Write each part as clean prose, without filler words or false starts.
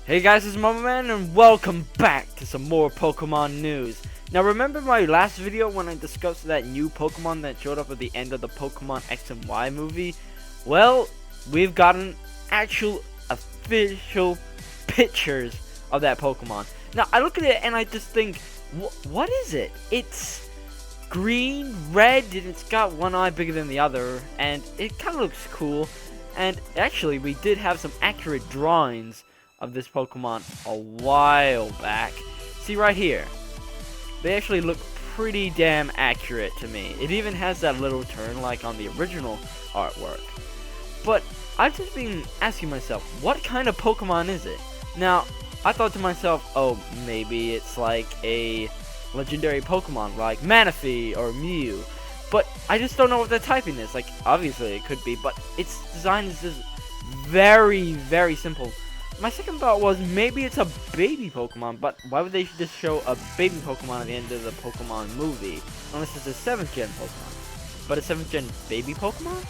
Hey guys, it's Momoman and welcome back to some more Pokemon news. Now remember my last video when I discussed that new Pokemon that showed up at the end of the Pokemon X and Y movie? Well, we've gotten actual official pictures of that Pokemon. Now I look at it and I just think, what is it? It's green, red, and it's got one eye bigger than the other, and it kind of looks cool. And actually, we did have some accurate drawings of this Pokemon a while back. See right here, they actually look pretty damn accurate to me. It even has that little turn like on the original artwork. But I've just been asking myself, what kind of Pokemon is it? Now, I thought to myself, oh, maybe it's like a legendary Pokemon like Manaphy or Mew. But I just don't know what the typing is. Like, obviously it could be, but its design is just very, very simple. My second thought was maybe it's a baby Pokemon, but why would they just show a baby Pokemon at the end of the Pokemon movie? Unless it's a 7th gen Pokemon. But a 7th gen baby Pokemon?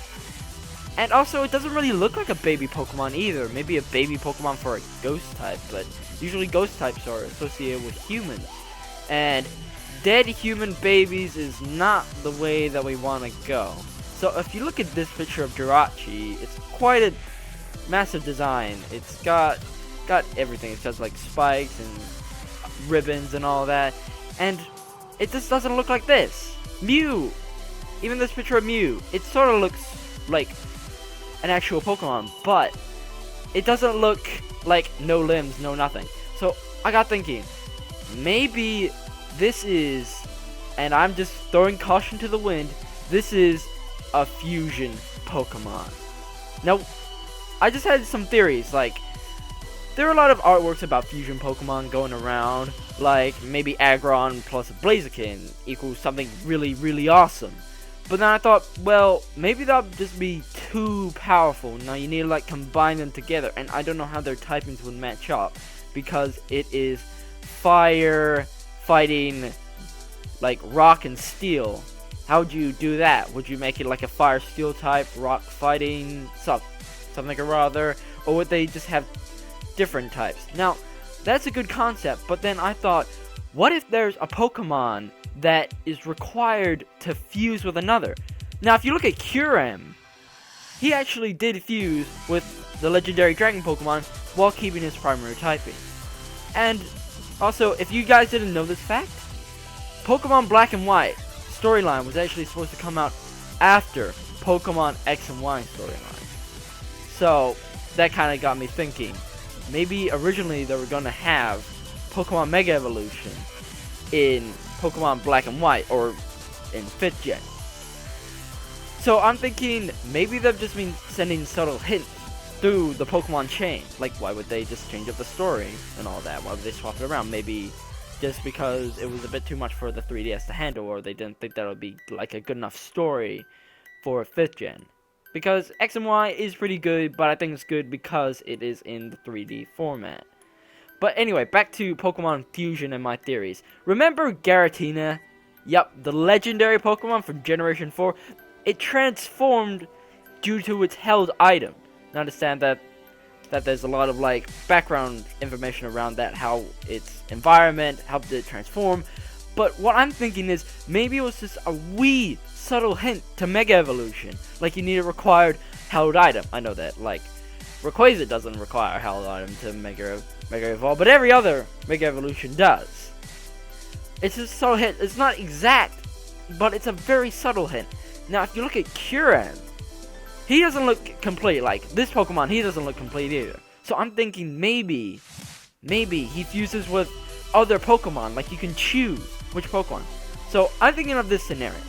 And also, it doesn't really look like a baby Pokemon either. Maybe a baby Pokemon for a ghost type, but usually ghost types are associated with humans. And dead human babies is not the way that we want to go. So if you look at this picture of Jirachi, it's quite a massive design. It's got everything. It has like spikes and ribbons and all that, and it just doesn't look like this. Mew, even this picture of Mew, it sort of looks like an actual Pokemon, but it doesn't look like no limbs, no nothing. So I got thinking, maybe this is, and I'm just throwing caution to the wind, this is a fusion Pokemon. Now, I just had some theories, like, there are a lot of artworks about fusion Pokemon going around, like, maybe Aggron plus Blaziken equals something really, really awesome. But then I thought, well, maybe that would just be too powerful. Now you need to, like, combine them together, and I don't know how their typings would match up, because it is fire fighting, like, rock and steel. How would you do that? Would you make it like a fire steel type, rock fighting, something or other, or would they just have different types? Now, that's a good concept, but then I thought, what if there's a Pokemon that is required to fuse with another? Now, if you look at Kyurem, he actually did fuse with the legendary dragon Pokemon while keeping his primary typing. And also, if you guys didn't know this fact, Pokemon Black and White storyline was actually supposed to come out after Pokemon X and Y storyline. So, that kind of got me thinking, maybe originally they were going to have Pokemon Mega Evolution in Pokemon Black and White, or in 5th gen. So I'm thinking, maybe they've just been sending subtle hints through the Pokemon chain. Like, why would they just change up the story and all that? Why would they swap it around? Maybe just because it was a bit too much for the 3DS to handle, or they didn't think that would be like a good enough story for 5th gen. Because X and Y is pretty good, but I think it's good because it is in the 3D format. But anyway, back to Pokemon Fusion and my theories. Remember Garatina? Yup, the legendary Pokemon from Generation 4. It transformed due to its held item. Now understand that there's a lot of like background information around that, how its environment helped it transform. But what I'm thinking is, maybe it was just a wee subtle hint to Mega Evolution. Like, you need a required held item. I know that, like, Rayquaza doesn't require a held item to Mega Evolve, but every other Mega Evolution does. It's just a subtle hint. It's not exact, but it's a very subtle hint. Now, if you look at Kyurem, he doesn't look complete. Like, this Pokemon, he doesn't look complete either. So I'm thinking maybe he fuses with other Pokemon. Like, you can choose which Pokemon. So I'm thinking of this scenario.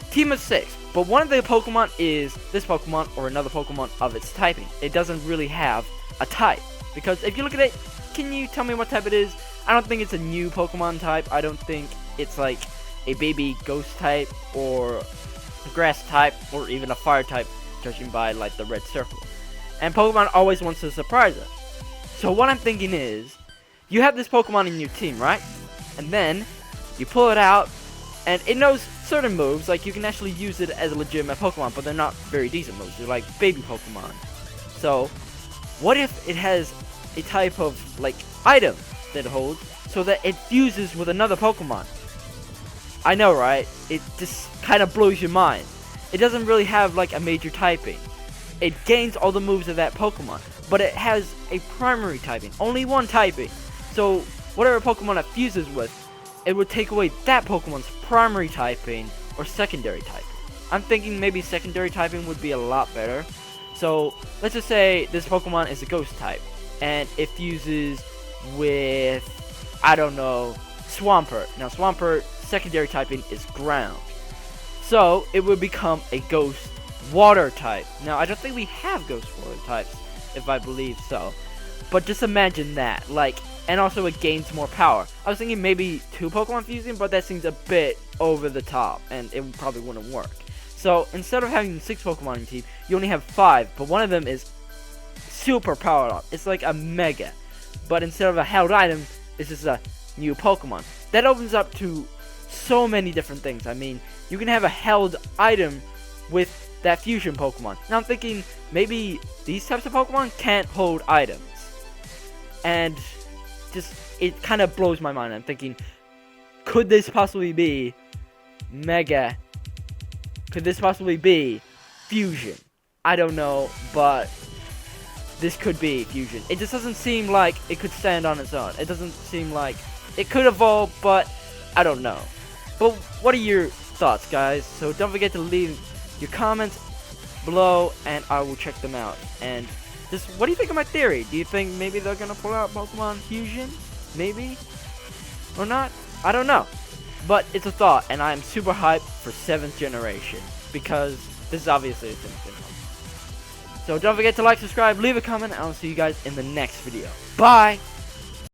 Team of 6, but one of the Pokemon is this Pokemon or another Pokemon of its typing. It doesn't really have a type, because if you look at it, can you tell me what type it is? I don't think it's a new Pokemon type. I don't think it's like a baby ghost type or a grass type or even a fire type, judging by like the red circle. And Pokemon always wants to surprise us. So what I'm thinking is, you have this Pokemon in your team, right? And then you pull it out, and it knows certain moves. Like, you can actually use it as a legitimate Pokemon, but they're not very decent moves. They're like baby Pokemon. So, what if it has a type of like item that it holds so that it fuses with another Pokemon. I know, right? It just kind of blows your mind. It doesn't really have like a major typing. It gains all the moves of that Pokemon, but it has a primary typing, only one typing. So whatever Pokemon it fuses with, it would take away that Pokemon's primary typing or secondary typing. I'm thinking maybe secondary typing would be a lot better. So let's just say this Pokemon is a ghost type, and it fuses with, I don't know, Swampert. Now Swampert secondary typing is ground, so it would become a ghost water type. Now I don't think we have ghost water types, if I believe so, but just imagine that, like, and also it gains more power. I was thinking maybe 2 Pokemon fusing, but that seems a bit over the top, and it probably wouldn't work. So instead of having 6 Pokemon in your team, you only have 5, but one of them is super powered up. It's like a Mega, but instead of a held item, it's just a new Pokemon. That opens up to so many different things. I mean, you can have a held item with that fusion Pokemon. Now I'm thinking maybe these types of Pokemon can't hold items, and just it kind of blows my mind. I'm thinking, could this possibly be Mega? Could this possibly be fusion? I don't know, but this could be fusion. It just doesn't seem like it could stand on its own. It doesn't seem like it could evolve, but I don't know. But what are your thoughts, guys? So don't forget to leave your comments below, and I will check them out. And just, what do you think of my theory? Do you think maybe they're gonna pull out Pokemon Fusion? Maybe? Or not? I don't know. But it's a thought, and I'm super hyped for 7th generation, because this is obviously a 7th generation. So don't forget to like, subscribe, leave a comment, and I'll see you guys in the next video. Bye!